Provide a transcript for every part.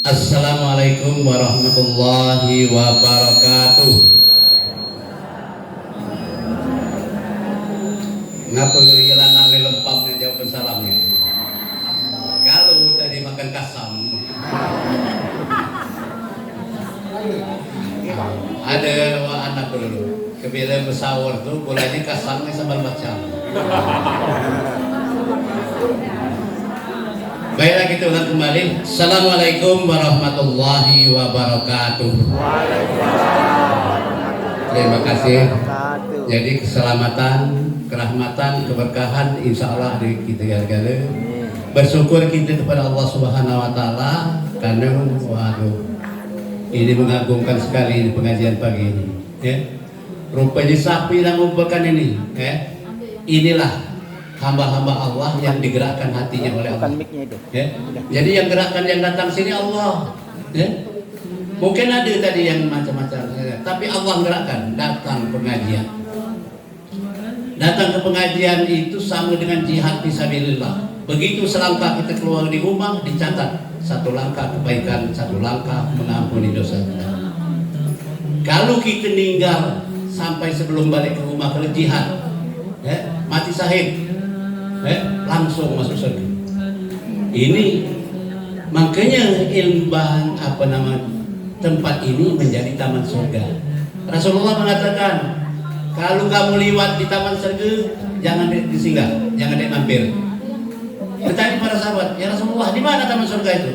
Assalamualaikum warahmatullahi wabarakatuh. Ngapa gila nang lempamnya jawab salamnya? Kalau tadi makan kasam. Ada anak dulu. Kebila bersahur tuh bolanya kasamnya sambal macam. Baiklah kita ulang kembali. Assalamualaikum warahmatullahi wabarakatuh. Terima kasih. Jadi keselamatan, kerahmatan, keberkahan insya Allah dari kita gara-gara bersyukur kita kepada Allah Subhanahu Wa Taala karena ini mengagumkan sekali di pengajian pagi ini. Ya. Rupanya sapi yang mengumpulkan ini. Ya. Inilah hamba-hamba Allah yang digerakkan hatinya oleh Allah. Ya. Jadi yang gerakkan yang datang sini Allah. Ya. Mungkin ada tadi yang macam-macam, tapi Allah gerakkan datang pengajian. Datang ke pengajian itu sama dengan jihad fisabilillah. Begitu selangkah kita keluar di rumah dicatat satu langkah kebaikan, satu langkah mengampuni dosa kita. Kalau kita meninggal sampai sebelum balik ke rumah kalau jihad, ya, mati syahid. Langsung masuk surga. Ini makanya ilmbang tempat ini menjadi taman surga. Rasulullah mengatakan kalau kamu lewat di taman surga jangan disinggah, jangan mampir. Bertanya para sahabat, ya Rasulullah di mana taman surga itu?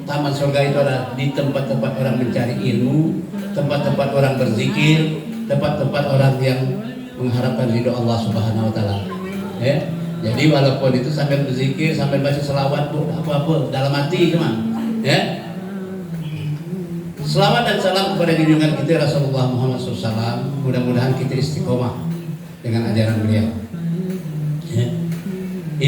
Taman surga itu adalah di tempat-tempat orang mencari ilmu, tempat-tempat orang berzikir, tempat-tempat orang yang mengharapkan ridho Allah Subhanahu Wa Taala. Ya. Jadi walaupun itu sambil berzikir, sambil baca selawat pun apa-apa dalam hati cuma, ya. Selawat dan salam kepada junjungan kita Rasulullah Muhammad SAW. Mudah-mudahan kita istiqomah dengan ajaran beliau. Ya.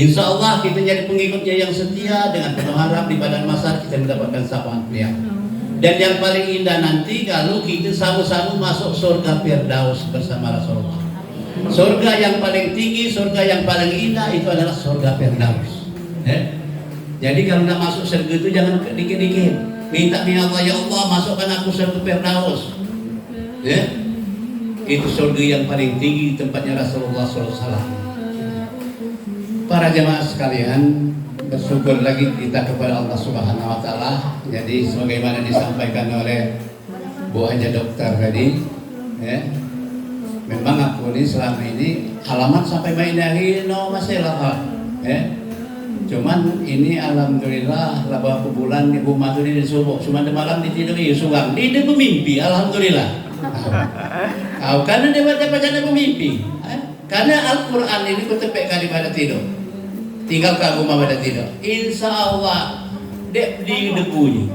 Insya Allah kita jadi pengikutnya yang setia dengan penuh harap di badan masa kita mendapatkan sapaan beliau. Dan yang paling indah nanti kalau kita sama-sama masuk surga Firdaus bersama Rasulullah. Surga yang paling tinggi, surga yang paling indah itu adalah surga Firdaus. Jadi kalau nak masuk surga itu jangan dikit-dikit. Minta Allah, ya Allah masukkan aku surga Firdaus. Itu surga yang paling tinggi tempatnya Rasulullah SAW. Para jemaah sekalian, bersyukur lagi kita kepada Allah Subhanahu Wa Taala. Jadi sebagaimana disampaikan oleh Bu Haja Dokter tadi, ya. Memang aku ini selama ini halaman sampai main dari no masalah, ya. Cuman ini alhamdulillah laba bulan di rumah tu di subuh, cuma di malam ditiduri sugang, dia bermimpi, alhamdulillah. Karena dia baca bermimpi, karena Al-Quran ini kutepek kali pada tidur, tinggal ke rumah pada tidur. Insya Allah dia dibunyi,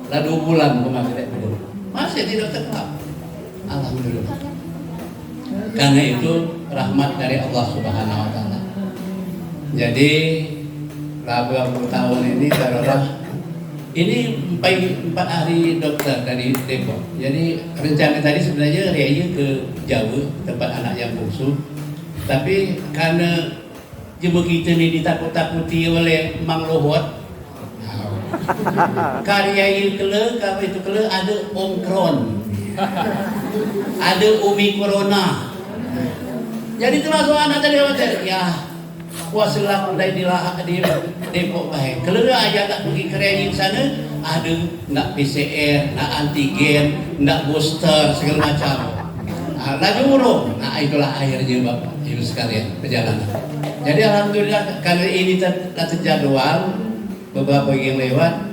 lah 2 bulan rumah tidak tidur, masih tidak tetap, alhamdulillah. Karena itu rahmat dari Allah Subhanahu Wa Taala. Jadi 80 tahun ini taruhlah ini 4 hari dokter dari Depok. Jadi rencana tadi sebenarnya raya ke Jawa tempat anak yang bungsu. Tapi karena jemu kita ini ditakut-takuti oleh Mang Lohot, karya itu kele ada Omikron. Ada Umi Corona. Jadi termasuk anak tadi ya kuasalah pandai di Depok baik. Kalau aja tak pergi ke Raya sana ada nak PCR, nak antigen, nak booster segala macam. Laju urung. Nah itulah akhirnya Bapak Ibu sekalian perjalanan. Jadi alhamdulillah karena ini terjadwal beberapa yang lewat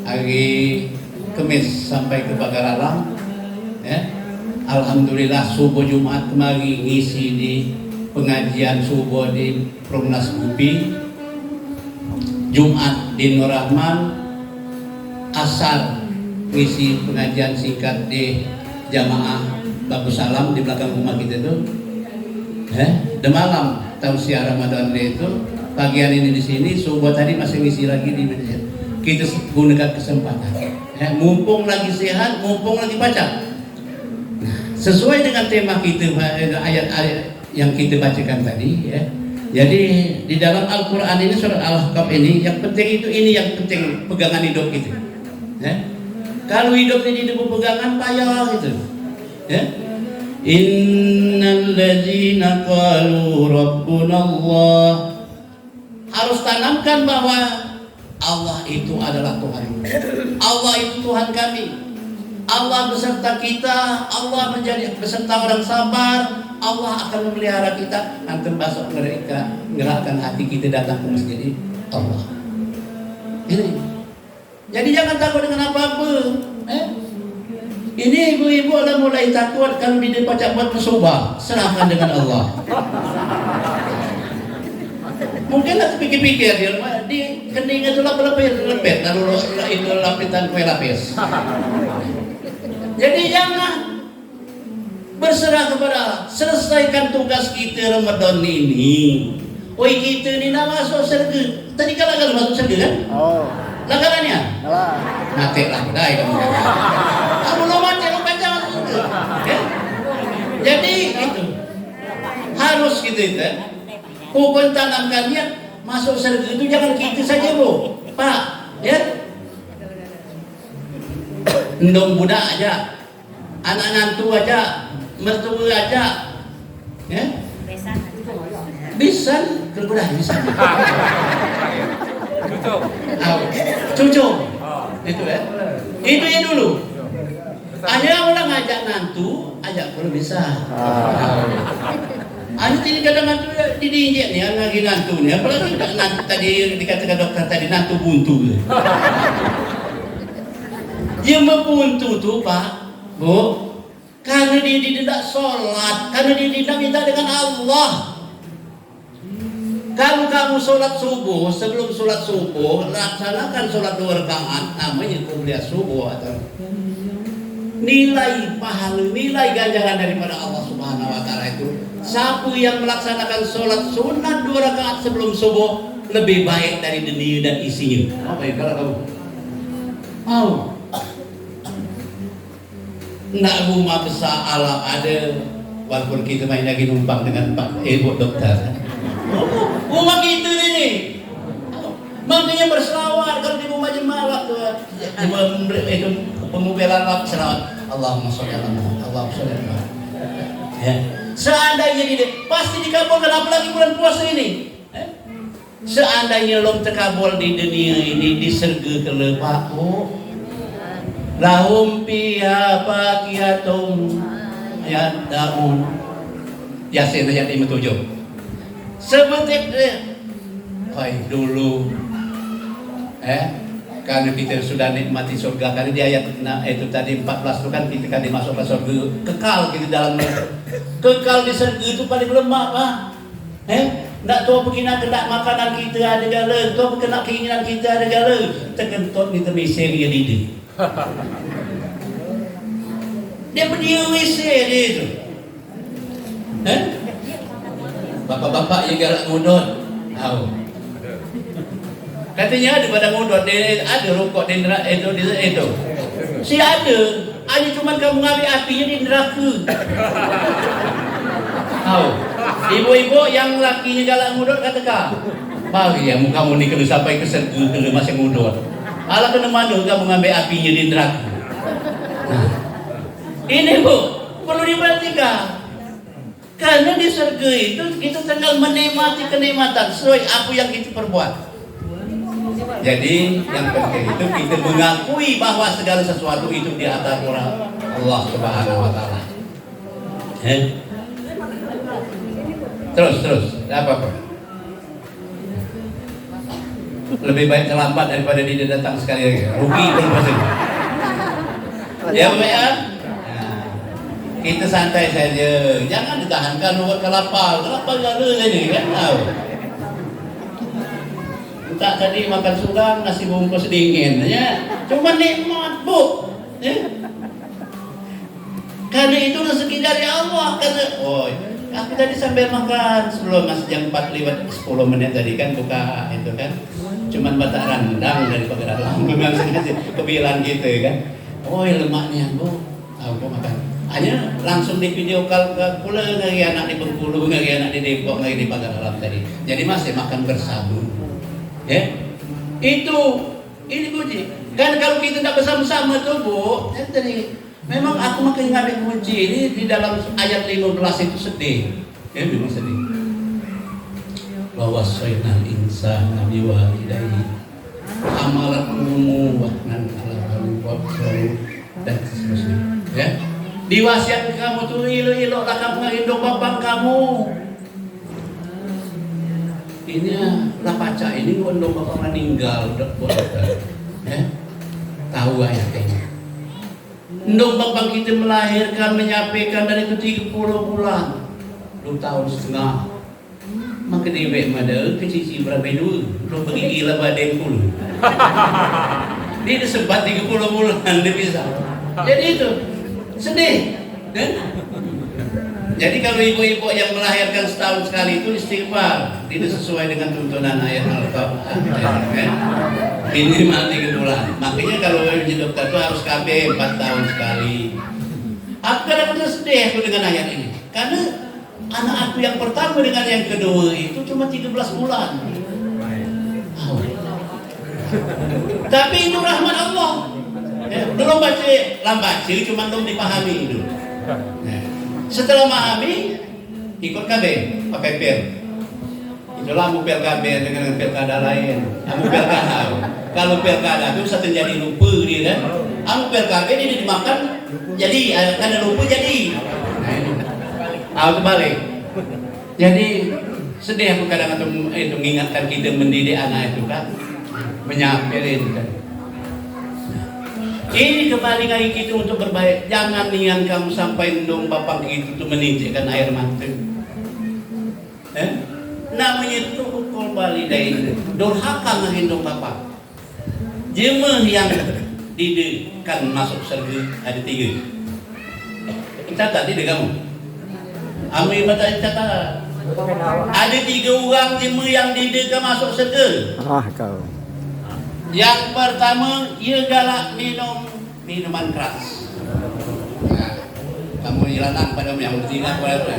hari Kamis sampai ke Bagaralam. Ya. Alhamdulillah subuh Jumat kemarin ngisi di pengajian subuh di Promnas Gupi, Jumat di Nur Rahman, Asar ngisi pengajian singkat di Jamaah Bagus Salam di belakang rumah kita itu. De malam tausiah Ramadan itu bagian ini di sini, subuh tadi masih ngisi lagi di masjid. Kita gunakan kesempatan. Mumpung lagi sehat, mumpung lagi baca. Sesuai dengan tema kita ayat-ayat yang kita bacakan tadi, ya. Jadi di dalam Al-Quran ini surat Al-Ahqaf ini yang penting itu ini yang penting pegangan hidup kita. Kalau hidup di pegangan payah gitu. Ya. Innal ladzina qalu rabbuna Allah. Harus tanamkan bahwa Allah itu adalah Tuhan. Allah itu Tuhan kami. Allah beserta kita. Allah menjadi beserta orang sabar. Allah akan memelihara kita. Antum masuk mereka, gerakkan hati kita datang ke masjid Allah. Ini. Jadi jangan takut dengan apa-apa. Ini ibu-ibu udah mulai takut kalau di pajak buat musibah. Serahkan dengan Allah. Mungkinlah pikir-pikir dia di kening itu lepet lalu itu lapisan kue lapis. Jadi jangan berserah kepada Allah. Selesaikan tugas kita Ramadan ini. Oi kita ni nak masuk surga. Tadi kan masuk surga kan? Oh. Langgarannya? Mati lah, dah kamu. Kamu lo mati lo baca masuk surga. Ya? Jadi itu harus gitu itu. Pokoknya tanamkan dia masuk surga itu jangan kita saja bro, Pak. Ya? Ndong budak aja, anak nantu aja, mertua aja, ya? Bisa, kalau budak bisa. Cucu, itu ya. Itu ya dulu. Hanya orang ngajak nantu, ajak kalau bisa. Ada ini kadang nantu diinjek nih, lagi nantu nih. Apalagi nantu tadi dikatakan dokter tadi nantu buntu. Dia membuntu tuh Pak, Bu, karena dia tidak sholat, karena dia tidak minta dengan Allah. Kalau kamu sholat subuh, sebelum sholat subuh, laksanakan sholat 2 rakaat, namanya kubliah subuh atau nilai pahala, nilai ganjaran daripada Allah Subhanahu Wa Taala itu. Siapa yang melaksanakan sholat sunat 2 rakaat sebelum subuh lebih baik dari dunia dan isinya. Apa ya kalau kamu mau? Nak rumah besar alam ada, walaupun kita main lagi numpang dengan Pak Ibu dokter. Rumah kita ini, makanya berselawat kalau di rumah jemaah waktu itu pengubelan waktu selawat. Allahumma sholli ala Muhammad, Allahumma sholli ala Muhammad. Ya. Seandainya ini pasti dikabulkan, apalagi bulan puasa ini. Seandainya belum terkabul di dunia ini, di surga kelebak. Lahum fiha fakihatun yad'un. Yasin ayat 57. Seperti dulu karena kita sudah nikmati surga, karena di ayat itu tadi 14 itu kan kita kan dimasukkan surga kekal kita dalam kekal di surga itu paling lemah Pak. Nak tahu begini kena makanan kita ada gala, tahu kena keinginan kita ada gala, terkentut di temisir dia didi. Dia berdia WC dia itu. Bapak-bapak yang galak ngudut. Tahu. Katanya ada pada ngudut, dia ada rokok di neraka itu. Si ada. Hanya cuma kamu ngambil apinya di neraka. Tahu. Ibu-ibu yang lakinya galak ngudut katakan, bagi yang kamu ni kena sampai ke surga kena masih ngudut. Alah kena mana kamu ngambil apinya di neraka. Ini Bu, perlu diperhatikan. Karena di surga itu kita tinggal menikmati kenikmatan sesuai apa yang kita perbuat. Jadi yang penting itu kita mengakui bahwa segala sesuatu itu di atas orang Allah Subhanahu Wa Taala. Terus, apa? Lebih baik terlambat daripada dia datang sekali lagi. Rugi belum pasti. Ya Bu ya. Kita santai saja, jangan ditahankan buat kelapa gala ini kan tahu. Tak tadi makan sulam nasi bungkus dingin, ya. Cuma nikmat Bu. Karena itu rezeki dari Allah. Karena aku tadi sambil makan sebelum jam 4 lewat 10 menit tadi kan buka itu kan. Cuman batak randang dari pagaralang memang sengaja kebilang gitu kan. Lemaknya Bu. Aku makan. Hanya langsung di video call ke pula ngari anak di Bengkulu, ngari anak di Depok, ngari di Pagaralam tadi. Jadi masih makan bersama. Ya. Itu ini Bu Ji. Kan kalau kita tidak bersama-sama tuh Bu, memang aku makin ngambil kunci ini di dalam ayat 15 itu sedih. Ya memang sedih. Wa wasainal insana biwalidayhi hamalathu wahnan ala wahyi dan seterusnya. Ya. Diwasiatkan kamu tuh ilo-ilo lah kamu ngendong bapak kamu. Ini lah paca ini ngendong bapak meninggal udah ya. Tahu ayatnya. Ndong bapak kita melahirkan, menyampaikan dari itu 30 bulan 2 tahun setengah. Maka dia baik mada ke cici berapa dulu lo pergi gila badan pun. Dia sempat 30 bulan dia bisa. Jadi itu sedih kan? Jadi kalau ibu-ibu yang melahirkan setahun sekali itu istighfar, tidak sesuai dengan tuntunan ayat Al-Qur'an. Minimal 3 bulan. Makanya kalau hidup itu harus KB 4 tahun sekali. Aku kadang-kadang sedih aku dengan ayat ini, karena anak aku yang pertama dengan yang kedua itu cuma 13 bulan. Oh. Tapi itu rahmat Allah. Belum baca lambat, jadi cuma belum dipahami dulu. Setelah memahami, ikut KB, pakai pil. Itulah amu pilkada dengan pilkada lain. Amu pilkada. Kalau pilkada itu satu jadi lupa dia kan. Amu pilkada dia dimakan, jadi karena lupa jadi. Aku balik. Jadi sedih aku kadang-kadang itu mengingatkan kita mendidik anak itu kan, menyampaikan kan. Ini kembali lagi kita untuk berbaik. Jangan nian kamu sampai ndong bapak itu tuh meninjekkan air mata. Namanya itu hukum walidain. Durhaka ngendong bapak. Jemaah yang didikan masuk surga ada 3. Catat di kamu. Ami mata catat. Ada 3 orang jemaah yang didikan masuk surga. Kau. Yang pertama, ia galak minum minuman keras. Nah, kamu hilang pada yang bertingkat pada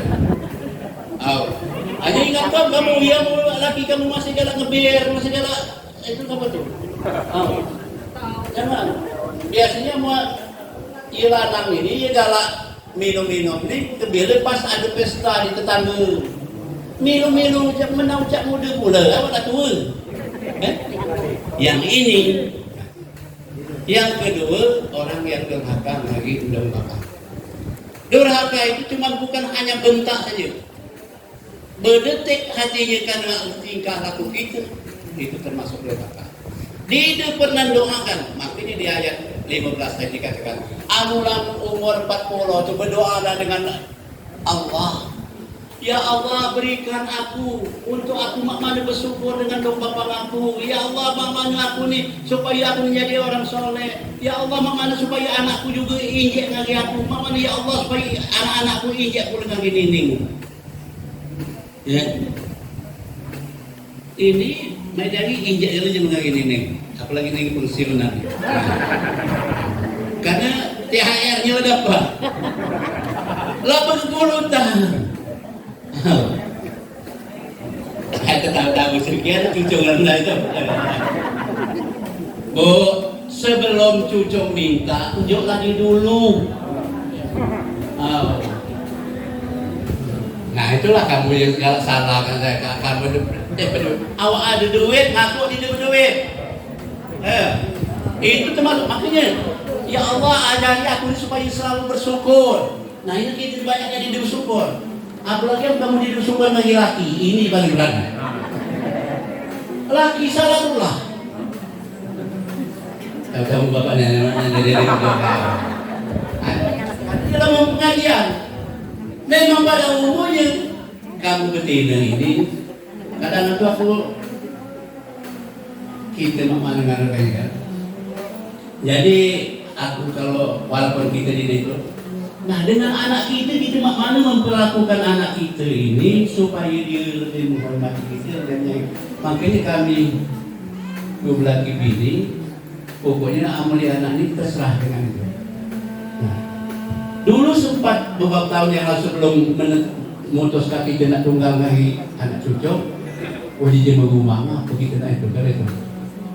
aja ingat kamu ya laki kamu masih galak ngebir, masih galak itu apa tuh? Jangan. Biasanya mau hilang ini ia galak minum-minum ini kebir pas ada pesta di tetangga. Minum-minum cak menau cak muda pula, apa tua? Yang ini, yang kedua orang yang durhaka lagi undang bapak. Durhaka itu cuma bukan hanya bentak saja, berdetik hatinya karena tingkah laku itu termasuk durhaka. Dia pernah doakan, makanya di ayat 15 tadi dikatakan, amulan umur 40 itu berdoa dengan Allah. Ya Allah berikan aku untuk aku makmana bersyukur dengan dong bapak aku. Ya Allah makmana aku nih supaya aku menjadi orang soleh. Ya Allah makmana supaya anakku juga injek ngagi aku. Makmana ya Allah supaya anak-anakku injek pula ngagi dinding. Ya. Ini menjadi injek aja ngagi dinding. Apalagi lagi pensiunan. Karena THR-nya udah apa? 80 tahun. Tahu-tahu sekian cucung rendah itu. Bu, sebelum cucung minta, tunjuk lagi dulu. Nah itulah kamu yang salah kan saya. Kamu awak ada duit, ngaku tidak duit. Itu termasuk makanya. Ya Allah ajari aku supaya selalu bersyukur. Nah ini kita banyak jadi bersyukur. Apalagi yang kamu didusukan lagi laki, ini paling berat. Laki salahullah. Kamu bapaknya dari dalam pengajian. Memang pada umumnya kamu betina ini kadang itu aku kita memandang kan. Jadi aku kalau walaupun kita di itu. Nah dengan anak kita mana memperlakukan anak kita ini supaya dia lebih menghormati kita dan makanya kami 12 bini pokoknya amulia anak ini terserah dengan itu. Nah, dulu sempat beberapa tahun yang lalu sebelum memutuskan kita nak tunggal lagi anak cucu, dia mau rumah begitu nak itu kan itu.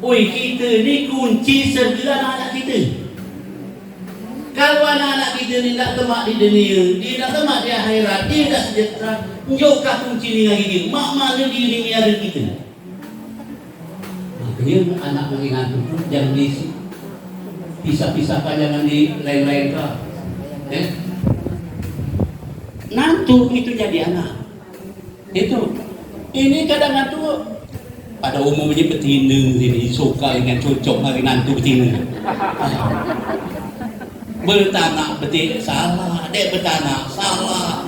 Woi, kita ni kunci surga anak-anak kita. Kalau anak-anak kita ni tak temak di dunia, dia tak temak di akhirat, dia tak sejahtera, jauhkah kunci ni lagi kita? Mak mana diri ni ada kita? Makanya anak mengingat itu jangan dipisah-pisahkan, jangan di lain-lain kah? Nantu itu jadi anak. Itu. Ini kadang-kadang tuh pada umumnya betina sini suka dengan cocok hari nantu betina. Bertanak betik salah, dek bertanak salah.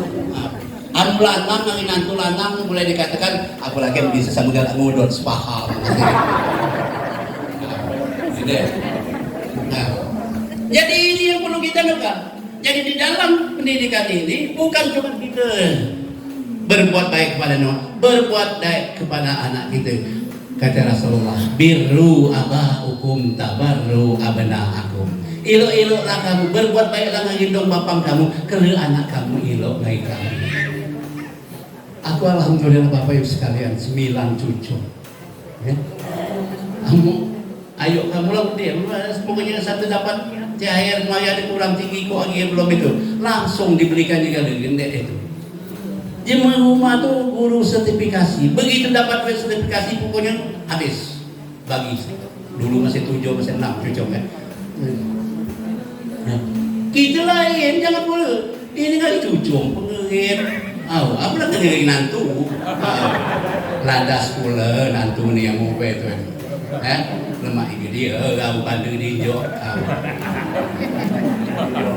Anu lanang hari nantu lanang boleh dikatakan apalagi yang bisa sama galak ngodot sepaham. Nah, jadi ini yang perlu kita lakukan. Jadi di dalam pendidikan ini bukan cuma kita berbuat baik kepada berbuat baik kepada anak kita. Kata Rasulullah, birru aba'ukum tabarru abna'akum. Ilok-iloklah kamu, berbuat baiklah ngendong bapang kamu, kerana anak kamu ilok baik kamu. Aku alhamdulillah Bapak Ibu sekalian 9 cucu. Ya. Ayo kamu lah dia, pokoknya satu dapat cair maya ada kurang tinggi kok lagi belum itu, langsung diberikan juga gendek itu. Dia rumah tuh guru sertifikasi, begitu dapat sertifikasi pokoknya habis bagi. Dulu masih 7 masih 6 cucu kan. Kita lain jangan boleh. Ini kali cucu pengen. Apa lah kena nantu. Landas pula nantu ni yang mau itu. Lemak ini dia, kau pandu di jok,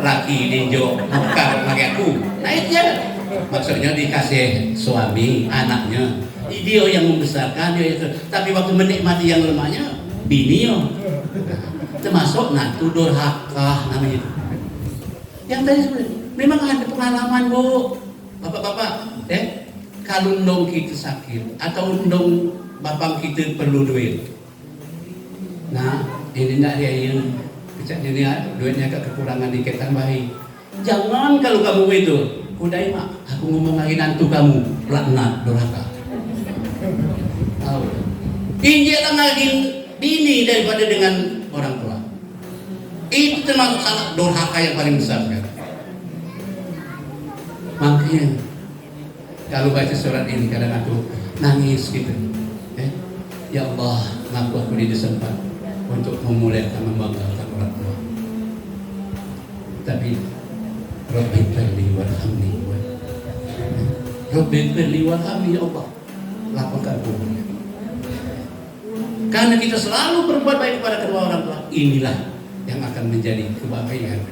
laki di jok, bukan lagi aku. Nah itu ya. Maksudnya dikasih suami, anaknya, dia yang membesarkan dia itu. Tapi waktu menikmati yang lemahnya, bininya, termasuk nantu durhaka namanya itu. Yang tadi sebenarnya, memang ada pengalaman bu, bapak-bapak, kalau ndong kita sakit atau ndong bapak kita perlu duit. Nah, ini nak dia yang kecak dia duitnya kekurangan dikit tambahin. Jangan kalau kamu itu. Udah mak, aku ngomong lagi nantu kamu laknat durhaka. Injeklah lagi bini daripada dengan orang tua. Itu termasuk salah durhaka yang paling besar kan. Makanya kalau baca surat ini kadang aku nangis gitu. Ya Allah, ngaku aku di sempat untuk memuliakan membanggakan orang tua. Tapi Rabbi firli warhamni Rabbi firli warhamni ya Allah, lapangkan aku. Karena kita selalu berbuat baik kepada kedua orang tua, inilah yang akan menjadi kebahagiaan.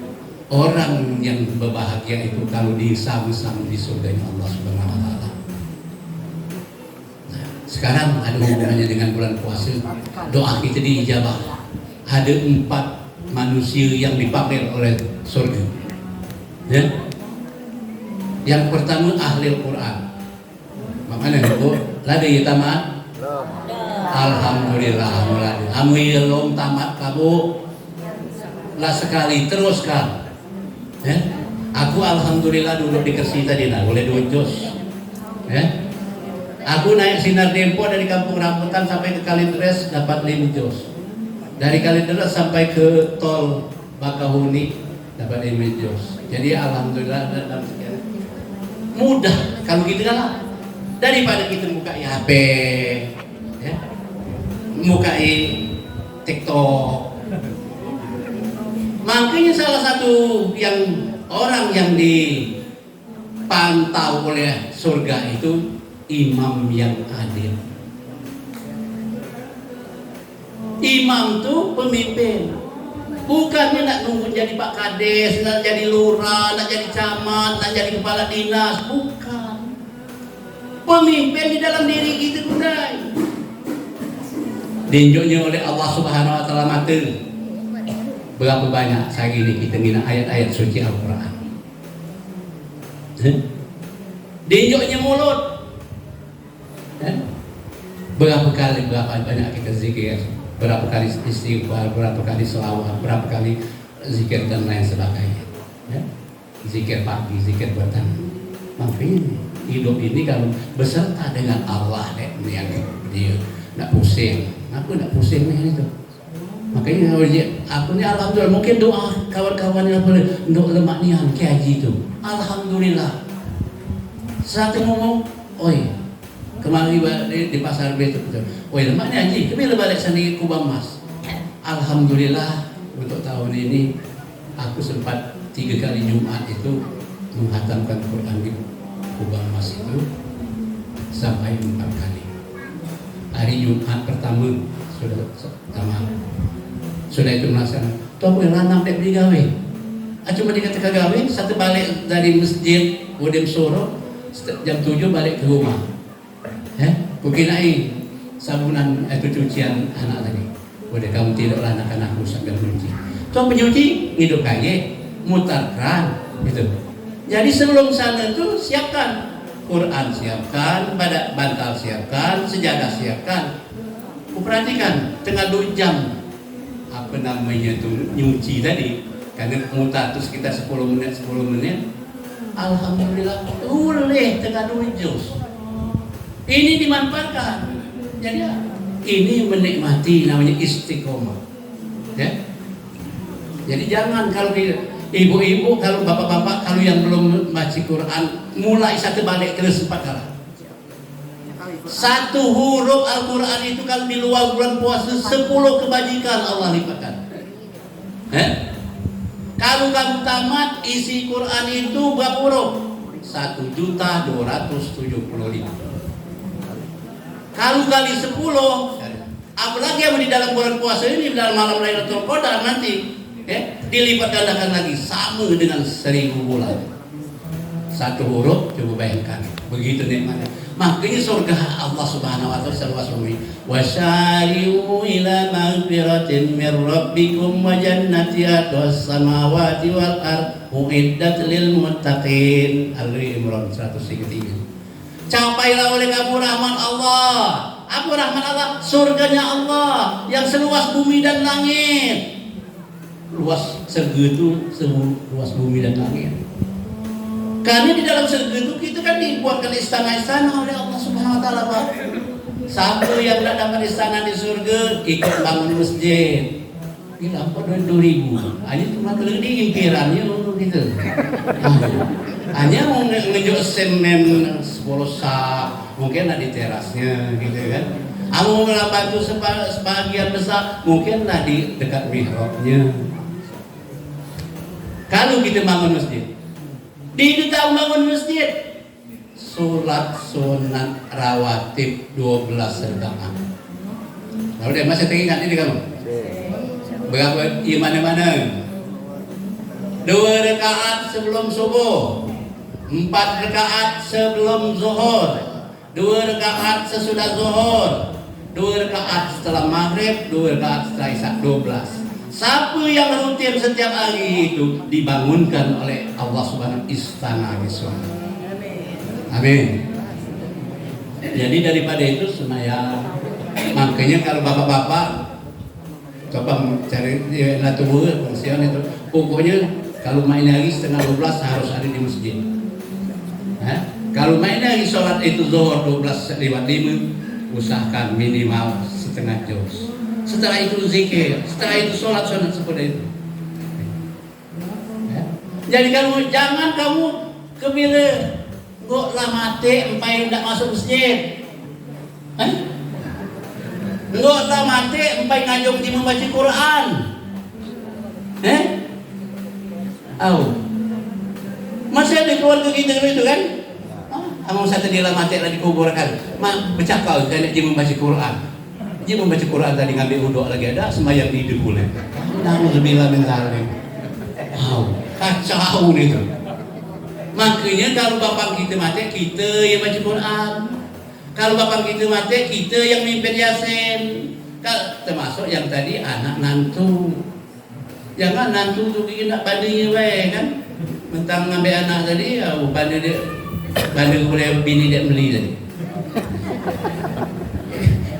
Orang yang berbahagia itu kalau disam-sam di surganya Allah Subhanahu wa taala. Nah, sekarang ada hubungannya dengan bulan puasa. Doa kita diijabah. Ada 4 manusia yang dipanggil oleh surga. Ya. Yang pertama ahli Al-Quran. Makanya itu lagi ya tamat. Alhamdulillah mulai. Amilom tamat kamu lah sekali teruskan. Ya. Aku alhamdulillah duduk di kursi tadi nah boleh 2 jos. Ya. Aku naik sinar Dempo dari Kampung Rambutan sampai ke Kalideres dapat 5 jos. Dari Kalideres sampai ke tol Bakahuni dapat 5 jos. Jadi alhamdulillah dalam sekian mudah kalau gitu kan daripada kita buka HP, ya, bukai TikTok. Makanya salah satu yang orang yang dipantau oleh surga itu imam yang adil. Imam tuh pemimpin. Bukannya nak nunggu jadi Pak Kades, nak jadi lurah, nak jadi camat, nak jadi kepala dinas, bukan. Pemimpin di dalam diri kita kudai. Dinjuknya oleh Allah Subhanahu wa taala mater. Berapa banyak saya ini kita ngina ayat-ayat suci Al-Qur'an. Dinjuknya mulut. Berapa banyak kita zikir. Berapa kali istighfar, berapa kali selawat, berapa kali zikir dan lain sebagainya. Ya? Zikir pagi, zikir petang. Makanya hidup ini kalau beserta dengan Allah yang dia Nak pusing. Aku nak pusing ni itu. Makanya aku ni alhamdulillah, mungkin doa kawan-kawan yang boleh untuk lemak ni ke haji tu. Alhamdulillah. Satu ngomong, oi, kemari di pasar betul betul. Oi, lemak ni haji, kami balik sana ke Kubang Mas. Alhamdulillah untuk tahun ini aku sempat 3 kali Jumat itu menghatamkan Quran di Kubang Mas itu sampai 4 kali. Hari Jumat pertama sudah itu melaksanakan. Tuh aku yang lanang dek beli gawe. Cuma dikatakan gawe, satu balik dari masjid Udem Soro, jam 7 balik ke rumah. Kukinai sabunan itu cucian anak tadi. Udah kamu tidak anak aku sambil mencuci. Tuh penyuci hidup kaya, mutar keran gitu. Jadi sebelum sana tuh siapkan Quran, siapkan bantal, siapkan sejadah, siapkan. Kuperhatikan tengah 2 jam apa namanya tuh nyuci tadi, karena mutar tuh sekitar 10 menit. Alhamdulillah boleh tengah 2 juz. Ini dimanfaatkan. Jadi ini menikmati, namanya istiqomah. Ya. Jadi jangan kalau ibu-ibu, kalau bapak-bapak, kalau yang belum baca Quran, mulai satu balik terus 4 kali. Satu huruf Al-Quran itu kalau di luar bulan puasa 10 kebajikan Allah lipatkan. Kalau kamu tamat isi Quran itu berapa huruf? 1.275.000. Kalau kali 10, apalagi yang di dalam bulan puasa ini, dalam malam Lailatul Qadar nanti, dilipat gandakan lagi sama dengan 1000 bulan. Satu huruf, coba bayangkan, begitu nikmatnya. Makanya surga Allah Subhanahu wa taala seluas bumi. Wasyari'u ila maghfiratin mir rabbikum wa jannatin arduhas samawati wal ardh uiddat lil muttaqin. Al-Imran 103. Capailah oleh kamu rahmat Allah. Apa rahmat Allah? Surganya Allah yang seluas bumi dan langit. Luas surga itu seluas bumi dan langit. Karena di dalam surga itu kita kan dibuatkan istana-istana oleh Allah Subhanahu wa taala, Pak. Siapa yang tidak dapat istana di surga, ikut bangun masjid. Gila, apa 2.000? Hanya cuma keledi impirannya gitu. Hanya mau ngejuk semen 10 sak, mungkin lah di terasnya gitu kan. Mau bantu sebagian besar, mungkin lah di dekat mihrabnya. Kalau kita bangun masjid, di tahun bangun masjid, sholat sunat rawatib 12 rakaat. Nah, udah masih teringat ini kamu? Berapa mana? 2 rakaat sebelum subuh, 4 rakaat sebelum zuhur, 2 rakaat sesudah zuhur, 2 rakaat setelah maghrib, 2 rakaat setelah isya, 12. Siapa yang rutin setiap hari itu dibangunkan oleh Allah Subhanahu istana di surga. Amin. Jadi daripada itu semaya. Makanya kalau bapak-bapak coba cari natubu pensiun itu, pokoknya kalau main hari setengah 12 harus ada di masjid. Kalau main hari sholat itu zuhur 12:05, usahakan minimal setengah juz. Setelah itu zikir, setelah itu sholat sunat seperti itu. Jadi jangan kamu kebila kok lah mati empai tidak masuk masjid. Enggak lah mati empai ngajong di membaca Quran. Masih ada keluarga kita itu kan? Amang satu dia lah mati lah dikuburkan. Bercakap dan dia membaca Quran. Dia membaca Quran tadi ngambil wudhu lagi ada sembahyang di hidup boleh. Nauzubillah min dzalik. Kacau itu. Makanya kalau bapak kita mati, kita yang baca Quran. Kalau bapak kita mati, kita yang mimpin Yasin. Termasuk yang tadi anak nantu. Jangan nantu tu kita nak banding kan. Mentang ngambil anak tadi, banding boleh bini dia beli tadi.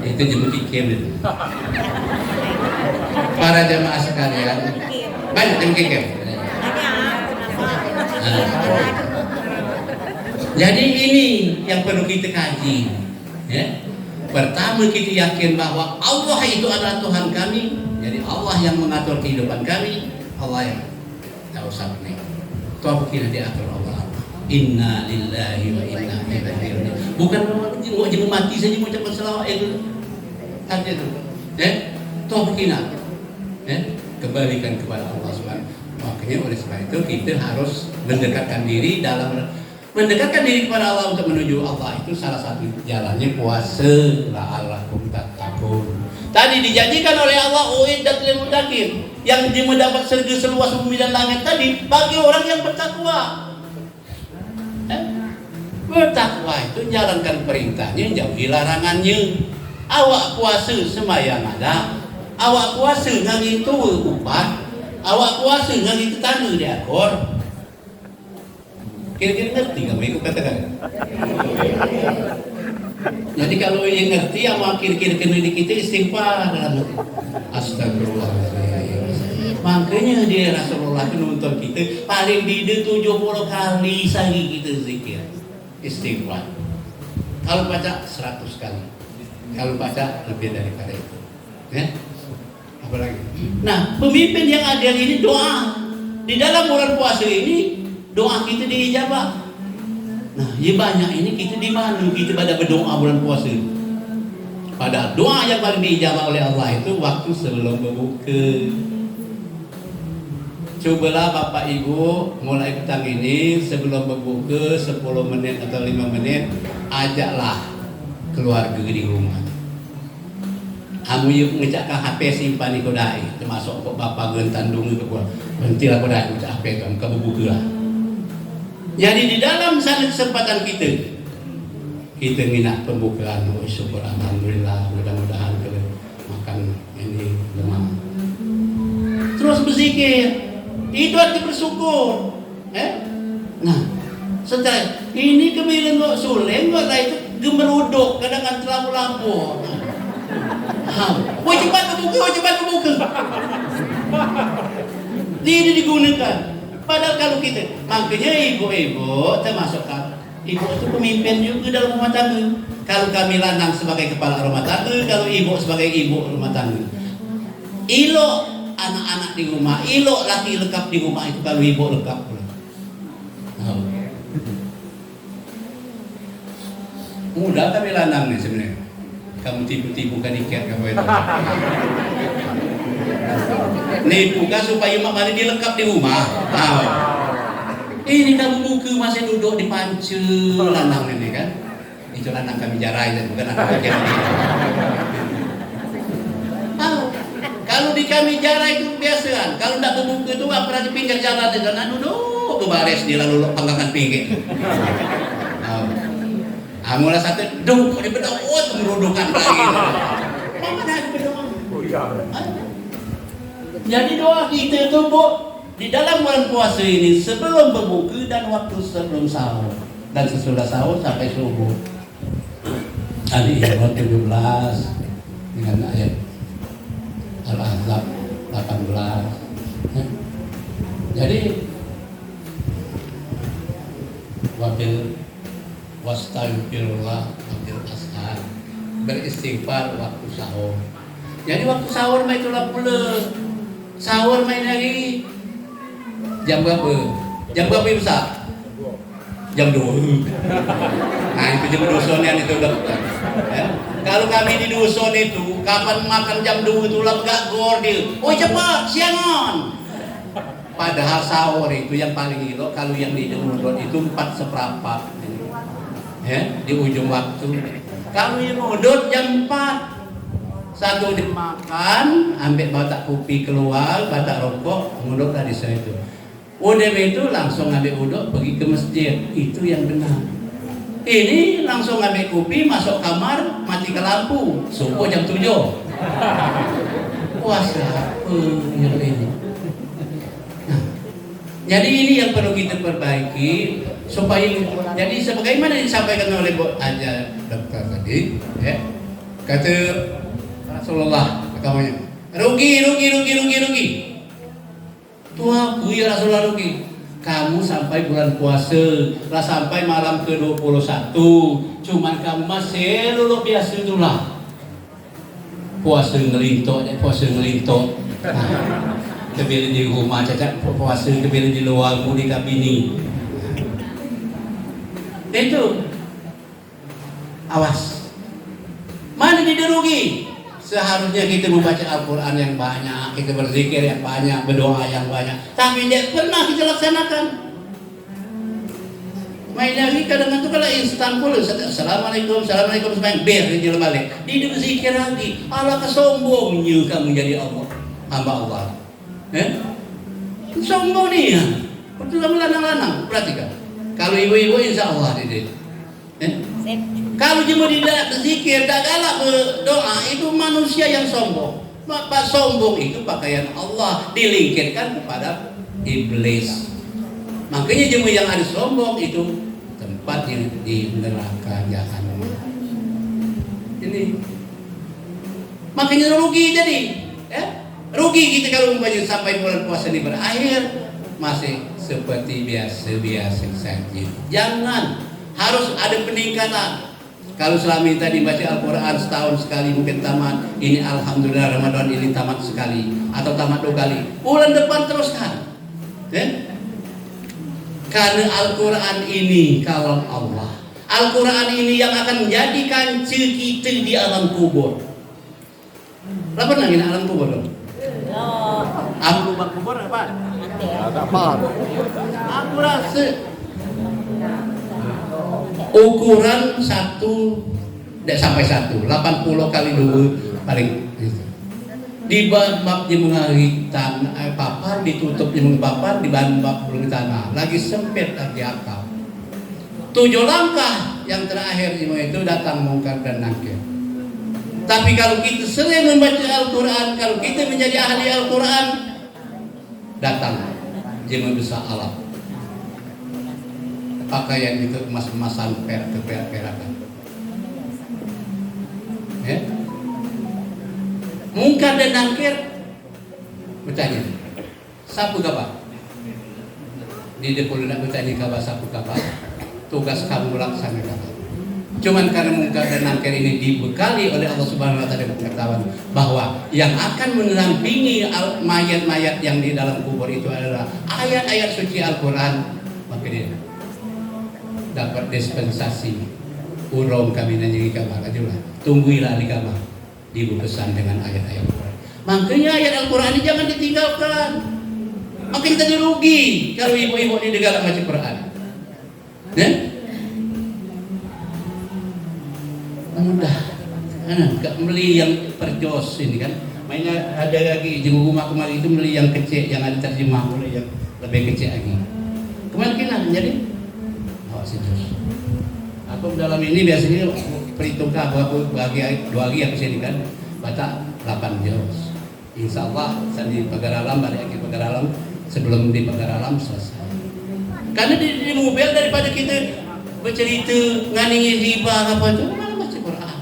Itu jemput ikem itu. Para jamaah sekalian, banyak jemput ikem. Jadi ini yang perlu kita kaji, ya. Pertama kita yakin bahwa Allah itu adalah Tuhan kami. Jadi Allah yang mengatur kehidupan kami. Allah yang tak usah ini. Tuhan kita diatur Allah. Inna lillahi wa inna ilaihi raji'un. Bukan mau jangan mati saja mau cepat selawat itu. Ada itu. Tuhan kita. Kembalikan kepada Allah Subhanahu. Makanya oleh sebab itu kita harus mendekatkan diri kepada Allah untuk menuju Allah. Itu salah satu jalannya puasa. La'allakum tattaqun. Tadi dijanjikan oleh Allah uiddat lil muttaqin, yang mendapat surga seluas bumi dan langit tadi bagi orang yang bertakwa. Bertakwa itu jalankan perintahnya, jauhi larangannya. Awak puasa sembahyang ada, awak puasa ngangin tua upat, awak puasa ngangin tetangga diakur. Kira-kira ngerti kamu ikut katakan? Jadi kalau yang ngerti sama kira-kira kena di kita istighfar dalam astagfirullahaladzim. Makanya dia Rasulullah menuntut kita paling tidak 70 kali sehari kita zikir istighfar. Kalau baca 100 kali, kalau baca lebih daripada itu. Apalagi? Nah, pemimpin yang adil ini doa di dalam bulan puasa ini. Doa kita diijabah. Nah, ya banyak ini kita di mana kita pada berdoa bulan puasa. Pada doa yang paling diijabah oleh Allah itu waktu sebelum berbuka. Cobalah Bapak Ibu mulai petang ini sebelum berbuka 10 menit atau 5 menit ajaklah keluarga di rumah. Kamu yuk ngecakkan HP simpan di kodai, termasuk kok bapak gentandung itu gua. Berhentilah kodai ngecak HP kamu berbuka lah. Jadi di dalam sana kesempatan kita minat pembukaan. Oh, syukur alhamdulillah, mudah-mudahan kita makan ini lemang. Terus berzikir, itu arti bersyukur. Nah, setelah ini kemirin kok suleng kok itu gemeruduk, kadang-kadang terlalu-lampu. Woi cepat berbuka. Ini digunakan. Padahal kalau kita, makanya ibu-ibu termasuk ibu itu pemimpin juga dalam rumah tangga. Kalau kami lanang sebagai kepala rumah tangga, kalau ibu sebagai ibu rumah tangga. Ilok anak-anak di rumah, ilok laki lengkap di rumah itu kalau ibu lengkap. Mudah kami lanang nih sebenarnya. Kamu tipu-tipu kan ikat kamu itu. Nipu kan supaya mak balik dia lengkap di rumah. Ini kamu buku masih duduk di pancul lanang ini kan. Itu lanang kami jarai bukan lanang kami. Kalau di kami jarai itu biasaan. Kalau tidak berbuku itu pernah di pinggir jalan di sana duduk baris dia lalu panggangan pinggir. Mulai satu duduk di bedong, merudukan lagi. Mana ada bedong? Jadi doa kita itu di dalam bulan puasa ini sebelum berbuka dan waktu sebelum sahur dan sesudah sahur sampai subuh. Ali Imran 17 dengan ayat Al-Ahzab 18. Jadi wabil wastaghfirullah wabil ashar, beristighfar waktu sahur. Jadi waktu sahur mah itulah pula. Sahur main lagi jam berapa? Jam berapa besar? Jam 2. Nah itu jam dusunnya itu udah. Kalau kami di dusun itu kapan makan jam 2 itu lah gak gordil. Oh cepat siangan. Padahal sahur itu yang paling elok kalau yang di dusun itu 4/4. Di ujung waktu. Kalau yang udut jam 4. Satu dimakan, ambil batak kopi keluar, batak rokok, nguduk tadi saya itu. Udah itu langsung ambil uduk pergi ke masjid, itu yang benar. Ini langsung ambil kopi, masuk kamar, matikan lampu, subuh jam 7. Puasa ini. Nah, jadi ini yang perlu kita perbaiki supaya jadi sebagaimana disampaikan oleh Bu Aja Dokter tadi, kata Rasulullah katanya, rugi. Tuhan aku ya Rasulullah rugi. Kamu sampai bulan puasa, lah sampai malam ke-21, Cuman kamu masih lulu biasa itulah. Puasa ngelintok. Kebiri di rumah cacat puasa, kebiri di luar di kabini. Itu awas. Mana diderugi? Seharusnya kita membaca Al-Quran yang banyak, kita berzikir yang banyak, berdoa yang banyak. Tapi tidak pernah kita laksanakan. Main lagi kadang itu kalau instan pula Assalamualaikum sampai ber dia balik. Dia berzikir lagi. Allah kesombongnya kamu jadi Allah, hamba Allah. Sombong nih ya. Betul melanang-lanang. Perhatikan. Kalau ibu-ibu insya Allah tidak. Kalau cuma tidak berzikir, tak galak berdoa, itu manusia yang sombong. Maka sombong itu pakaian Allah dilingkirkan kepada iblis. Makanya cuma yang ada sombong itu tempat yang di neraka jahanam. Ini makanya rugi jadi, rugi kita kalau umpamanya sampai bulan puasa ini berakhir masih seperti biasa-biasa saja. Jangan, harus ada peningkatan. Kalau selama ini tadi baca Al-Quran setahun sekali mungkin tamat, ini Alhamdulillah Ramadan ini tamat sekali atau tamat 2 kali, bulan depan teruskan. Karena Al-Quran ini kalam Allah. Al-Quran ini yang akan menjadikan kita di alam kubur. Lah pernah ngin alam kubur dong? Alam kubur apa? Agak paham. Aku rasa ukuran 1 tidak sampai 1, 80 kali 2 paling itu. Di bab yang mengalir tanah papan, ditutup yang papan, di bab belum tanah lagi sempit lagi akal. 7 langkah yang terakhir itu datang mungkar dan nakir. Tapi kalau kita sering membaca Al-Quran, kalau kita menjadi ahli Al-Quran, datang jema besar alam. Pakaian itu emas-emasan, perak-perakan. Mungkar dan nakir bertanya, sapu kabar? Di depan nak bertanya kabar sapu kabar. Tugas kamu laksanakan. Cuman karena mungkar dan nakir ini dibekali oleh Allah Subhanahu wa taala pengetahuan bahwa yang akan menampingi mayat-mayat yang di dalam kubur itu adalah ayat-ayat suci Al-Quran, maka dia dapat dispensasi. Urung kami nanti kamar aja lah. Tungguilah di kamar. Dibungkusan dengan ayat-ayat Al-Quran. Makanya ayat Al-Quran ini jangan ditinggalkan. Makin kita dirugi kalau ibu-ibu di negara baca Quran. Mudah. Gak beli yang perjos ini kan. Mainnya ada lagi di rumah kemarin itu beli yang kecil, yang ada terjemah, beli yang lebih kecil lagi. Kemungkinan jadi sejus. Aku dalam ini biasanya perhitungkan aku bagi 2 hari aku sini kan baca 8 juz. Insya Allah saya di pagar alam balik lagi pagar alam sebelum di pagar alam selesai. Karena di mobil daripada kita bercerita nganingi riba apa itu malah baca Quran.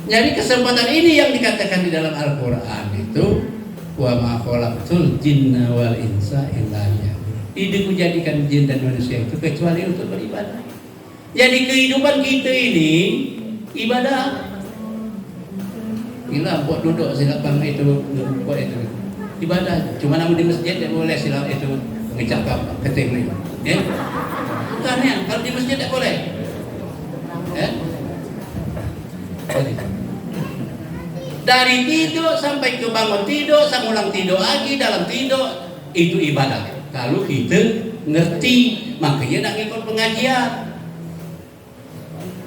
Jadi kesempatan ini yang dikatakan di dalam Al-Quran itu wa ma khalaqtul jinna wal insa illa liya'budun. Tidak menjadikan jin dan manusia itu kecuali untuk beribadah. Jadi kehidupan kita ini ibadah. Gila buat duduk silakan itu buat itu ibadah. Cuma namun di masjid tidak boleh silakan itu mengucapkan keting ini. Bukan ya, kalau di masjid tidak boleh. Dari tidur sampai ke bangun tidur, sampai ulang tidur lagi dalam tidur itu ibadah. Kalau kita ngerti, makanya nak ikut pengajian.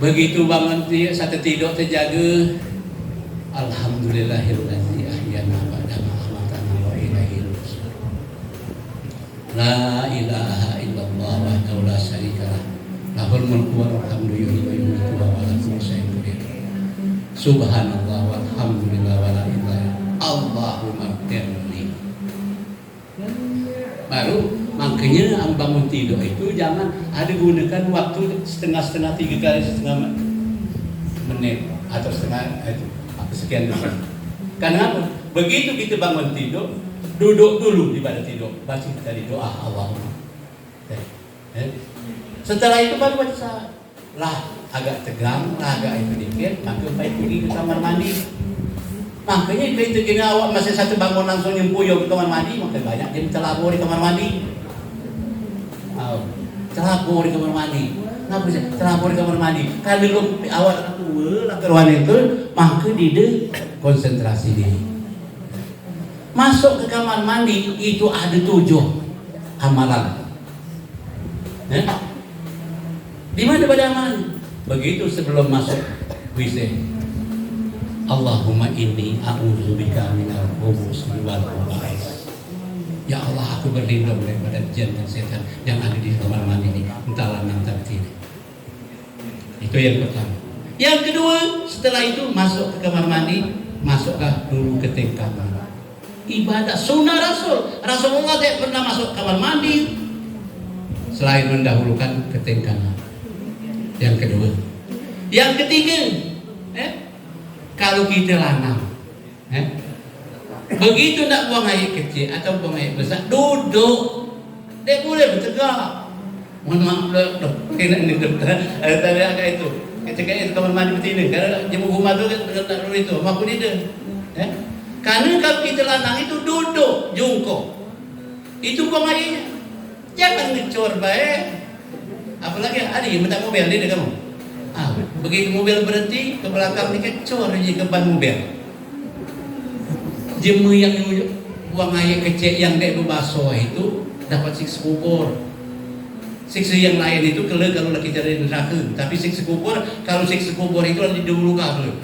Begitu bangun satu tidur terjaga, alhamdulillahirobbilalamin ahyana ba'da ma amatana wa ilaihil nusyur. La ilaha illallah wahdahu la syarikalah, lahul mulku wa hamdu yuhyi wa yumiitu wa ala kulli syai'in qadir. Subhanallah walhamdulillah wa la ilaha illallah. Allahumma ighfirli. Baru makanya bangun tidur itu jangan ada gunakan waktu setengah-setengah 3 kali setengah menit atau setengah itu sekian detik. Karena apa? Begitu kita bangun tidur, duduk dulu di pada tidur, baca tadi doa Allahumma. Setelah itu baru baca lah agak tegang, lah agak itu dikit, maka baik pergi ke kamar mandi. Makanya itu gini awak masih satu bangun langsung nyempuyung ke kamar mandi, maka banyak dia terlabur di kamar mandi. Terlabur di kamar mandi. Ngapa sih terlabur di kamar mandi? Kalau lu awak tua lah keruan itu, maka dia konsentrasi diri. Masuk ke kamar mandi itu ada 7 amalan. Di mana pada amalan? Begitu sebelum masuk WC, Allahumma inni a'udzubika minal khubuthi wal khaba'is. Ya Allah, aku berlindung daripada jin dan setan yang ada di kamar mandi ini, entah lanang entah betina. Itu yang pertama. Yang kedua, setelah itu masuk ke kamar mandi, masuklah dulu ke tingkatan. Ibadah sunnah Rasulullah tidak pernah masuk kamar mandi selain mendahulukan ketingkalan. Yang kedua, yang ketiga, kalau kita lanang, begitu nak buang air kecil atau buang air besar, duduk, dia boleh bertegak. Mohon maaf, kena ini tadi agak itu, ketika itu kamar mandi betina, karena jemu rumah tu tak dulu itu, maku dia, karena kalau kita lanang itu duduk, jungkok, itu buang airnya, jangan ngecor baik. Apalagi ada yang minta mobil dia kamu. Begitu mobil berhenti ke belakang ni kecor aja ke ban mobil. Jemu yang buang air kecil yang dia berbasuh itu dapat siksa kubur. Siksa yang lain itu kalau kita dari neraka, tapi siksa kubur kalau siksa kubur itu ada di dulu dulu.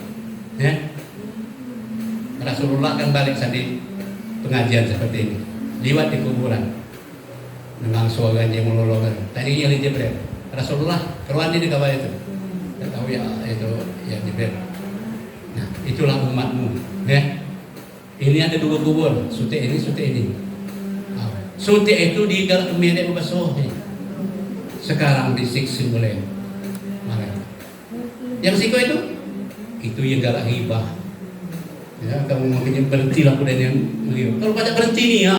Rasulullah kan balik tadi pengajian seperti ini, liwat di kuburan. Memang suaranya yang melolongkan. Tadi yang Jibril. Rasulullah keluar di kawal itu. Tak tahu ya itu ya Jibril. Nah, itulah umatmu. Ini ada 2 kubur, sute ini. Sute itu di galak kemedek basuh. Sekarang disiksa oleh malaikat. Yang siko itu yang galak hibah. Ya, kamu makanya berhentilah kuda yang kalau pada berhenti nih ya.